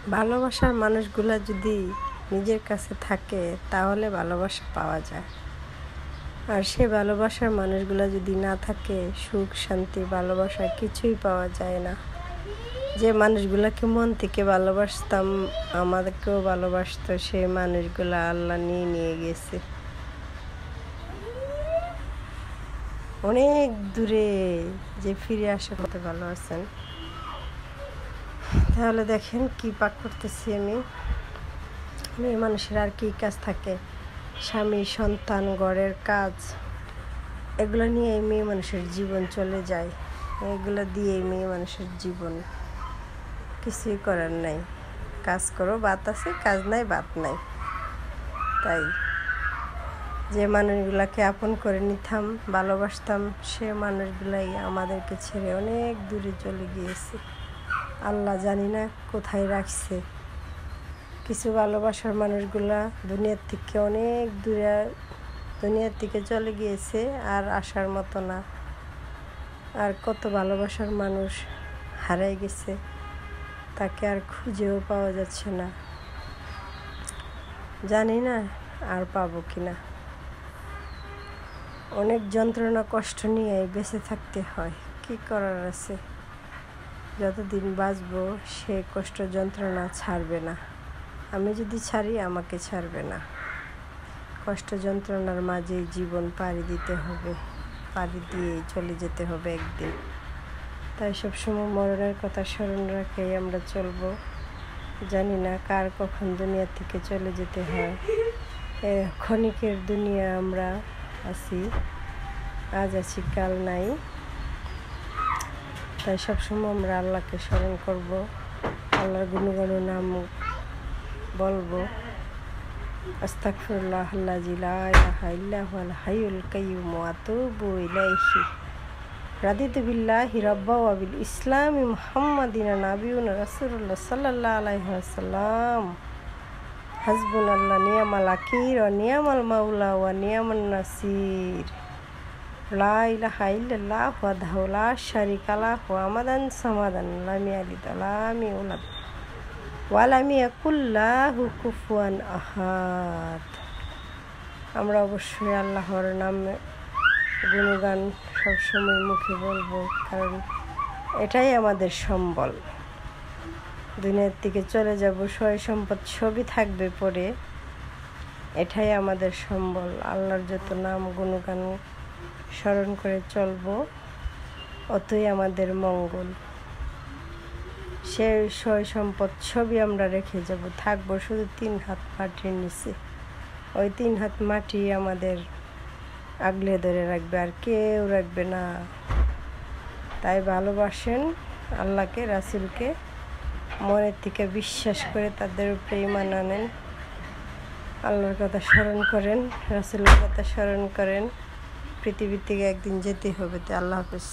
ভালোবাসার মানুষগুলা যদি নিজের কাছে থাকে তাহলে ভালোবাসা পাওয়া যায়। আর সে ভালোবাসার মানুষগুলা যদি না থাকে, সুখ শান্তি ভালোবাসা কিছুই পাওয়া যায় না। যে মানুষগুলাকে মন থেকে ভালোবাসতাম, আমাদেরকেও ভালোবাসতো, সেই মানুষগুলা আল্লাহ নিয়ে গেছে অনেক দূরে। যে ফিরে আসা কত ভালো আছেন। তাহলে দেখেন কি পাক করতেছি আমি। মেয়ে মানুষের আর কি কাজ থাকে? স্বামী, সন্তান, ঘরের কাজ, এগুলো নিয়ে মেয়ে মানুষের জীবন চলে যায়। এগুলো দিয়েই মেয়ে মানুষের জীবন, কিছুই করার নাই। কাজ করো, ভাত আছে, কাজ নাই, ভাত নাই। তাই যে মানুষগুলাকে আপন করে নিতাম, ভালোবাসতাম, সে মানুষগুলাই আমাদেরকে ছেড়ে অনেক দূরে চলে গিয়েছে। আল্লাহ জানি না কোথায় রাখছে। কিছু ভালোবাসার মানুষগুলা দুনিয়ার থেকে অনেক দূরে, দুনিয়ার থেকে চলে গিয়েছে, আর আসার মতো না। আর কত ভালোবাসার মানুষ হারাই গেছে, তাকে আর খুঁজেও পাওয়া যাচ্ছে না। জানি না আর পাবো কিনা। অনেক যন্ত্রণা কষ্ট নিয়ে বেঁচে থাকতে হয়, কি করার আছে। যতদিন বাঁচবো সে কষ্ট যন্ত্রণা ছাড়বে না। আমি যদি ছাড়ি, আমাকে ছাড়বে না। কষ্ট যন্ত্রণার মাঝেই জীবন পাড়ি দিতে হবে, পাড়ি দিয়েই চলে যেতে হবে একদিন। তাই সবসময় মরণের কথা স্মরণ রাখেই আমরা চলবো। জানি না কার কখন দুনিয়া থেকে চলে যেতে হয়। ক্ষণিকের দুনিয়া আমরা আছি, আজ আছি কাল নাই। তাই সবসময় আমরা আল্লাহকে স্মরণ করব, আল্লাহর গুণগান নাম বলবো। আস্তাগফিরুল্লাহ আল্লাযী লা ইলাহা ইল্লা হুয়াল হাইয়ুল কাইয়্যুম ওয়া আতুবু ইলাইহি। রাদিতু বিল্লাহি রাব্বা ওয়া বিল ইসলামি মুহাম্মাদিন নাবিয়্যুন রাসূলুল্লাহ সাল্লাল্লাহু আলাইহি ওয়াসাল্লাম। হাসবুনাল্লাহ নিয়ামাল ওয়াকিল ওয়া নিয়ামাল মাওলা ওয়া নিয়ামান নাসির। লা ইলাহা ইল্লাল্লাহু ওয়াহদাহু লা শারীকা লাহু আমাদান সামাদান লাম ইয়ালিদ ওয়া লাম ইউলাদ ওয়া লাম ইয়াকুল লাহু কুফুয়ান আহাদ। আমরা অবশ্যই আল্লাহর নামে গুণগান সবসময় মুখে বলবো, কারণ এটাই আমাদের সম্বল। দুনিয়ার থেকে চলে যাব, সয় সম্পদ সবই থাকবে পরে, এটাই আমাদের সম্বল। আল্লাহর যত নাম গুণগান স্মরণ করে চলবো, অতই আমাদের মঙ্গল। সে সয় সম্পদ সবই আমরা রেখে যাব, থাকবো শুধু 3 হাত মাটির নিচে। ওই 3 হাত মাটি আমাদের আগলে ধরে রাখবে, আর কেউ রাখবে না। তাই ভালোবাসেন আল্লাহকে, রাসূলকে, মনের থেকে বিশ্বাস করে তাদের উপরে ঈমান আনেন। আল্লাহর কথা স্মরণ করেন, রাসূলের কথা স্মরণ করেন। পৃথিবী থেকে একদিন যেতে হবে। তো আল্লাহ হাফেজ।